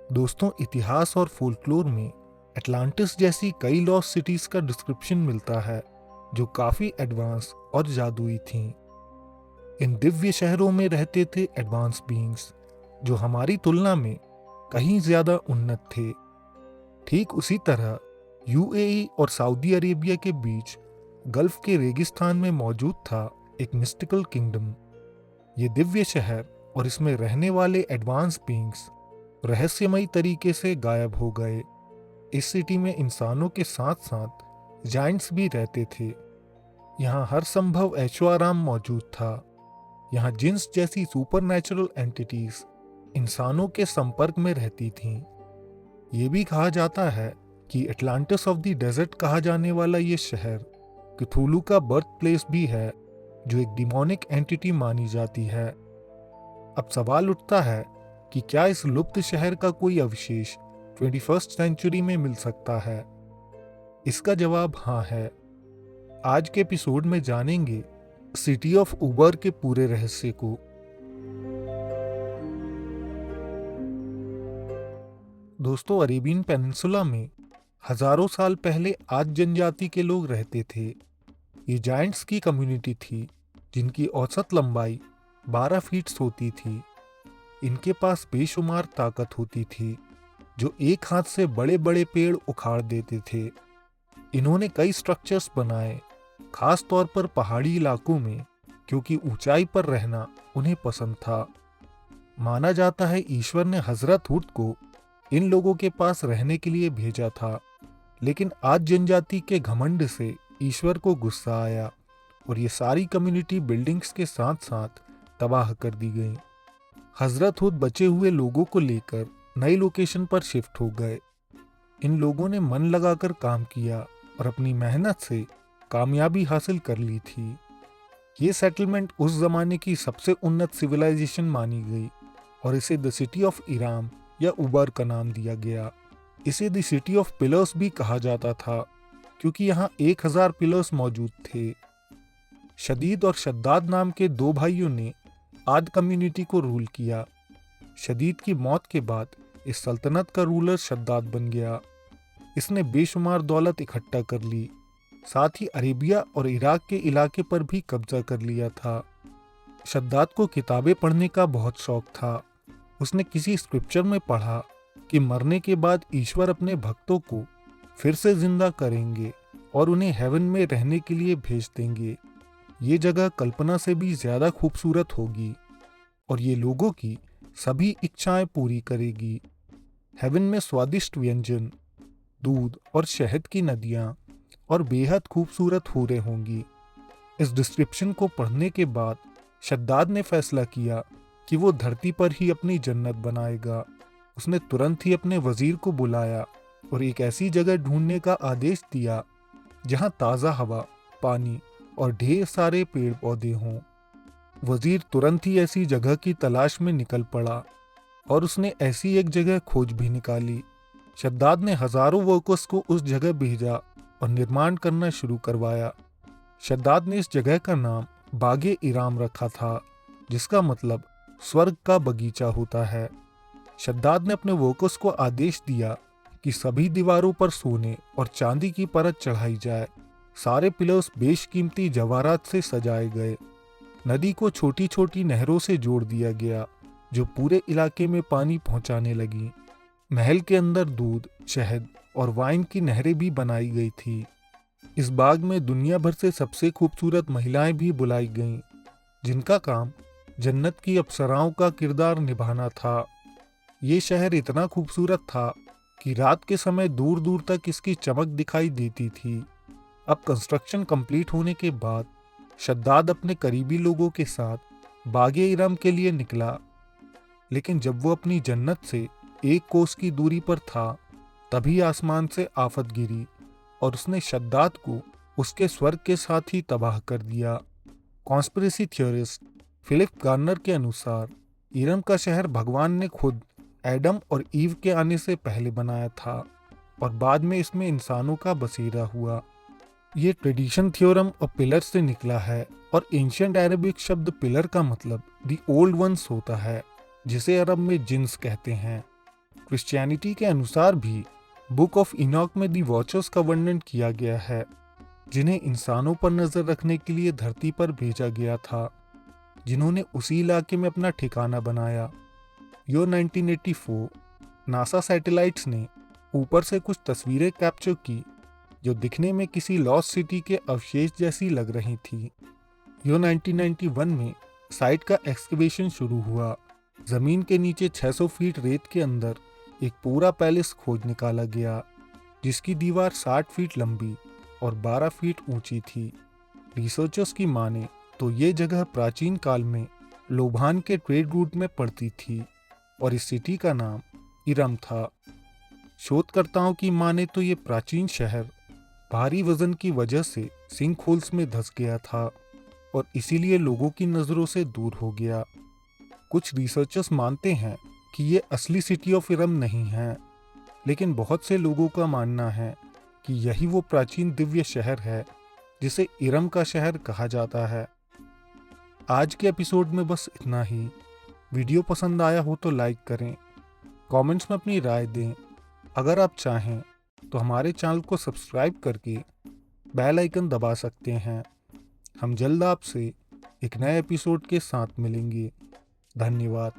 दोस्तों, इतिहास और फोल्कलोर में एटलांटिस जैसी कई लॉस्ट सिटीज का डिस्क्रिप्शन मिलता है जो काफी एडवांस और जादुई थीं। इन दिव्य शहरों में रहते थे एडवांस बीइंग्स जो हमारी तुलना में कहीं ज्यादा उन्नत थे। ठीक उसी तरह यूएई और सऊदी अरेबिया के बीच गल्फ के रेगिस्तान में मौजूद था एक मिस्टिकल किंगडम। ये दिव्य शहर और इसमें रहने वाले एडवांस बीइंग्स रहस्यमयी तरीके से गायब हो गए। इस सिटी में इंसानों के साथ साथ जाइंट्स भी रहते थे। यहाँ हर संभव ऐशो आराम मौजूद था। यहाँ जिन्स जैसी सुपरनैचुरल एंटिटीज इंसानों के संपर्क में रहती थीं। ये भी कहा जाता है कि एटलांटिस ऑफ द डेजर्ट कहा जाने वाला ये शहर क्थूलू का बर्थ प्लेस भी है, जो एक डिमोनिक एंटिटी मानी जाती है। अब सवाल उठता है कि क्या इस लुप्त शहर का कोई अवशेष 21st सेंचुरी में मिल सकता है? इसका जवाब हाँ है। आज के एपिसोड में जानेंगे सिटी ऑफ उबर के पूरे रहस्य को। दोस्तों, अरेबियन पेनिनसुला में हजारों साल पहले आज जनजाति के लोग रहते थे। ये जायंट्स की कम्युनिटी थी जिनकी औसत लंबाई 12 फीट होती थी। इनके पास बेशुमार ताकत होती थी, जो एक हाथ से बड़े बड़े पेड़ उखाड़ देते थे। इन्होंने कई स्ट्रक्चर्स बनाए, खास तौर पर पहाड़ी इलाकों में, क्योंकि ऊंचाई पर रहना उन्हें पसंद था। माना जाता है ईश्वर ने हजरत हुड को इन लोगों के पास रहने के लिए भेजा था, लेकिन आज जनजाति के घमंड से ईश्वर को गुस्सा आया और ये सारी कम्युनिटी बिल्डिंग्स के साथ साथ तबाह कर दी गई। हजरत हुद बचे हुए लोगों को लेकर नई लोकेशन पर शिफ्ट हो गए। इन लोगों ने मन लगाकर काम किया और अपनी मेहनत से कामयाबी हासिल कर ली थी। ये सेटलमेंट उस जमाने की सबसे उन्नत सिविलाइजेशन मानी गई और इसे द सिटी ऑफ इराम या उबर का नाम दिया गया। इसे द सिटी ऑफ पिलर्स भी कहा जाता था, क्योंकि यहाँ 1000 पिलर्स मौजूद थे। शदीद और शद्दाद नाम के दो भाइयों ने आद कम्युनिटी को रूल किया। शदीद की मौत के बाद इस सल्तनत का रूलर शद्दाद बन गया। इसने बेशुमार दौलत इकट्ठा कर ली, साथ ही अरेबिया और इराक के इलाके पर भी कब्जा कर लिया था। शद्दाद को किताबें पढ़ने का बहुत शौक था। उसने किसी स्क्रिप्चर में पढ़ा कि मरने के बाद ईश्वर अपने भक्तों को फिर से जिंदा करेंगे और उन्हें हेवन में रहने के लिए भेज देंगे। ये जगह कल्पना से भी ज्यादा खूबसूरत होगी और ये लोगों की सभी इच्छाएं पूरी करेगी। हेवन में स्वादिष्ट व्यंजन, दूध और शहद की नदियां और बेहद खूबसूरत हूरें होंगी। इस डिस्क्रिप्शन को पढ़ने के बाद शद्दाद ने फैसला किया कि वो धरती पर ही अपनी जन्नत बनाएगा। उसने तुरंत ही अपने वजीर को बुलाया और एक ऐसी जगह ढूंढने का आदेश दिया जहां ताज़ा हवा, पानी और ढेर सारे पेड़ पौधे हों। वजीर तुरंत ही ऐसी जगह की तलाश में निकल पड़ा और उसने ऐसी एक जगह खोज भी निकाली। शद्दाद ने हजारों वर्कर्स को उस जगह भेजा और निर्माण करना शुरू करवाया। शद्दाद ने इस जगह का नाम बागे इराम रखा था, जिसका मतलब स्वर्ग का बगीचा होता है। शद्दाद ने अपने वर्कर्स को आदेश दिया कि सभी दीवारों पर सोने और चांदी की परत चढ़ाई जाए। सारे पिलर्स बेशकीमती जवाहरात से सजाए गए। नदी को छोटी छोटी नहरों से जोड़ दिया गया, जो पूरे इलाके में पानी पहुंचाने लगी। महल के अंदर दूध, शहद और वाइन की नहरें भी बनाई गई थी। इस बाग में दुनिया भर से सबसे खूबसूरत महिलाएं भी बुलाई गईं, जिनका काम जन्नत की अप्सराओं का किरदार निभाना था। ये शहर इतना खूबसूरत था कि रात के समय दूर दूर तक इसकी चमक दिखाई देती थी। अब कंस्ट्रक्शन कंप्लीट होने के बाद शद्दाद अपने करीबी लोगों के साथ बागे इरम के लिए निकला, लेकिन जब वो अपनी जन्नत से एक कोस की दूरी पर था, तभी आसमान से आफत गिरी और उसने शद्दाद को उसके स्वर्ग के साथ ही तबाह कर दिया। कॉन्स्पिरेसी थियोरिस्ट फिलिप गार्नर के अनुसार इरम का शहर भगवान ने खुद एडम और ईव के आने से पहले बनाया था और बाद में इसमें इंसानों का बसेरा हुआ। ये ट्रेडिशन थ्योरम और पिलर से निकला है और एंशिएंट अरबिक शब्द पिलर का मतलब दी ओल्ड वंस होता है, जिसे अरब में जिन्स कहते हैं। क्रिश्चियनिटी के अनुसार भी बुक ऑफ इनॉक में दी वॉचर्स का वर्णन किया गया है, जिन्हें इंसानों पर नजर रखने के लिए धरती पर भेजा गया था, जिन्होंने उसी इलाके में अपना ठिकाना बनाया। यो 1984 नासा सैटेलाइट्स ने ऊपर से कुछ तस्वीरें कैप्चर की जो दिखने में किसी लॉस्ट सिटी के अवशेष जैसी लग रही थी। यो 1991 में साइट का एक्सकवेशन शुरू हुआ। जमीन के नीचे 600 फीट रेत के अंदर एक पूरा पैलेस खोज निकाला गया, जिसकी दीवार 60 फीट लंबी और 12 फीट ऊंची थी। रिसर्चर्स की माने तो ये जगह प्राचीन काल में लोभान के ट्रेड रूट में पड़ती थी और इस सिटी का नाम इरम था। शोधकर्ताओं की माने तो ये प्राचीन शहर भारी वजन की वजह से सिंक होल्स में धंस गया था और इसीलिए लोगों की नज़रों से दूर हो गया। कुछ रिसर्चर्स मानते हैं कि ये असली सिटी ऑफ इरम नहीं है, लेकिन बहुत से लोगों का मानना है कि यही वो प्राचीन दिव्य शहर है जिसे इरम का शहर कहा जाता है। आज के एपिसोड में बस इतना ही। वीडियो पसंद आया हो तो लाइक करें, कमेंट्स में अपनी राय दें। अगर आप चाहें तो हमारे चैनल को सब्सक्राइब करके बेल आइकन दबा सकते हैं। हम जल्द आपसे एक नए एपिसोड के साथ मिलेंगे। धन्यवाद।